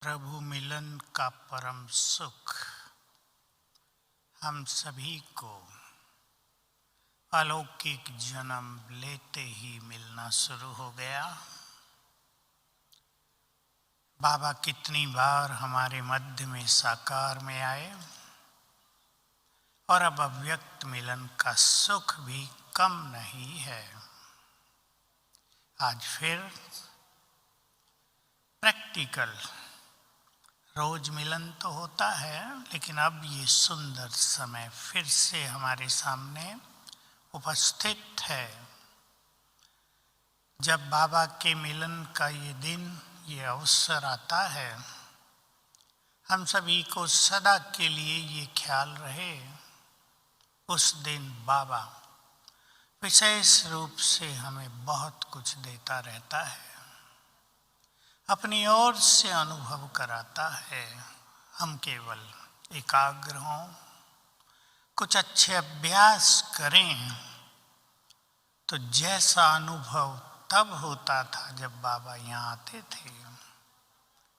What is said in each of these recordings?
प्रभु मिलन का परम सुख हम सभी को अलौकिक जन्म लेते ही मिलना शुरू हो गया। बाबा कितनी बार हमारे मध्य में साकार में आए और अब अव्यक्त मिलन का सुख भी कम नहीं है। आज फिर प्रैक्टिकल रोज मिलन तो होता है, लेकिन अब ये सुंदर समय फिर से हमारे सामने उपस्थित है, जब बाबा के मिलन का ये दिन, ये अवसर आता है। हम सभी को सदा के लिए ये ख्याल रहे, उस दिन बाबा विशेष रूप से हमें बहुत कुछ देता रहता है, अपनी ओर से अनुभव कराता है। हम केवल एकाग्र हों, कुछ अच्छे अभ्यास करें, तो जैसा अनुभव तब होता था जब बाबा यहाँ आते थे,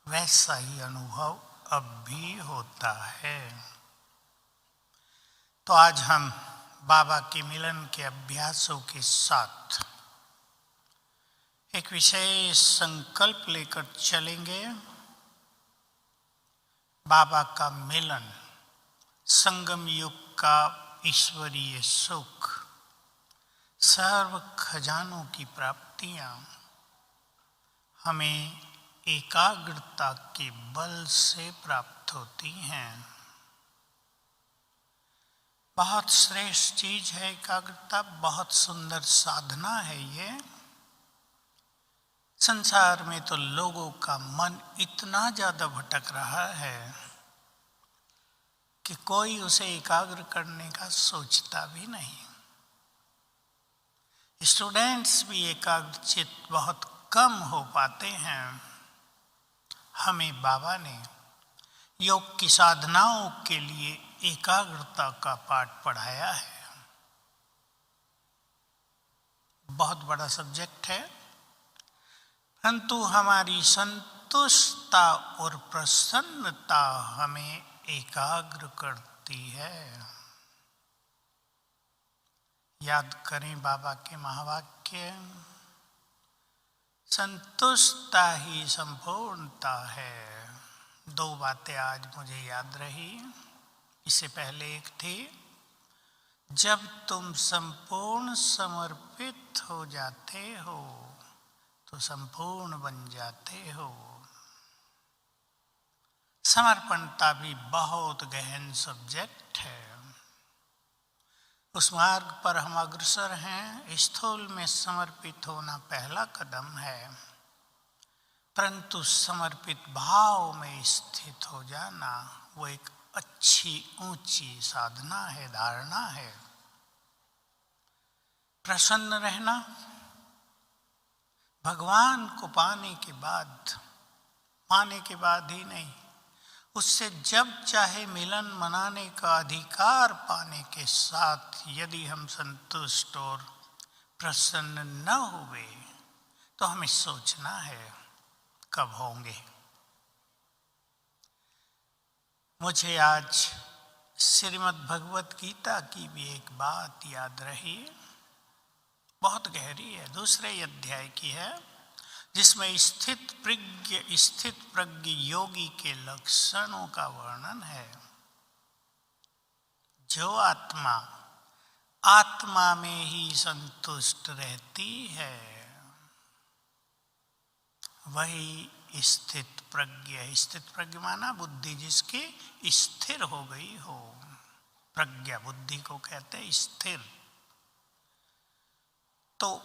वैसा ही अनुभव अब भी होता है। तो आज हम बाबा के मिलन के अभ्यासों के साथ एक विशेष संकल्प लेकर चलेंगे। बाबा का मिलन, संगम युग का ईश्वरीय सुख, सर्व खजानों की प्राप्तियां हमें एकाग्रता के बल से प्राप्त होती हैं। बहुत श्रेष्ठ चीज है एकाग्रता, बहुत सुंदर साधना है ये। संसार में तो लोगों का मन इतना ज्यादा भटक रहा है कि कोई उसे एकाग्र करने का सोचता भी नहीं। स्टूडेंट्स भी एकाग्रचित बहुत कम हो पाते हैं। हमें बाबा ने योग की साधनाओं के लिए एकाग्रता का पाठ पढ़ाया है। बहुत बड़ा सब्जेक्ट है, परंतु हमारी संतुष्टता और प्रसन्नता हमें एकाग्र करती है। याद करें बाबा के महावाक्य, संतुष्टता ही संपूर्णता है। दो बातें आज मुझे याद रही। इससे पहले एक थी, जब तुम संपूर्ण समर्पित हो जाते हो तो संपूर्ण बन जाते हो। समर्पणता भी बहुत गहन सब्जेक्ट है। उस मार्ग पर हम अग्रसर हैं। स्थूल में समर्पित होना पहला कदम है, परंतु समर्पित भाव में स्थित हो जाना वो एक अच्छी ऊंची साधना है, धारणा है। प्रसन्न रहना भगवान को पाने के बाद ही नहीं, उससे जब चाहे मिलन मनाने का अधिकार पाने के साथ यदि हम संतुष्ट और प्रसन्न न हुए तो हमें सोचना है कब होंगे। मुझे आज श्रीमद् भगवत गीता की भी एक बात याद रही, बहुत गहरी है, दूसरे अध्याय की है, जिसमें स्थित प्रज्ञ योगी के लक्षणों का वर्णन है। जो आत्मा में ही संतुष्ट रहती है, वही स्थित प्रज्ञ है। स्थित प्रज्ञ माना बुद्धि जिसकी स्थिर हो गई हो। प्रज्ञा बुद्धि को कहते हैं स्थिर। तो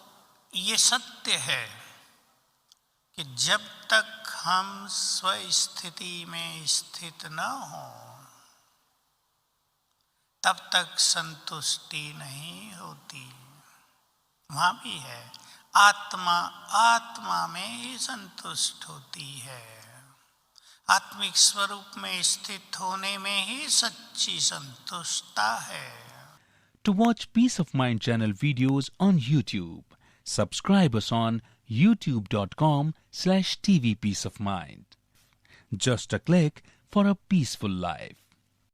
ये सत्य है कि जब तक हम स्वस्थिति में स्थित न हो, तब तक संतुष्टि नहीं होती। वहां भी है, आत्मा में ही संतुष्ट होती है। आत्मिक स्वरूप में स्थित होने में ही सच्ची संतुष्टता है। To watch Peace of Mind channel videos on YouTube, subscribe us on youtube.com/tvpeaceofmind. Just a click for a peaceful life.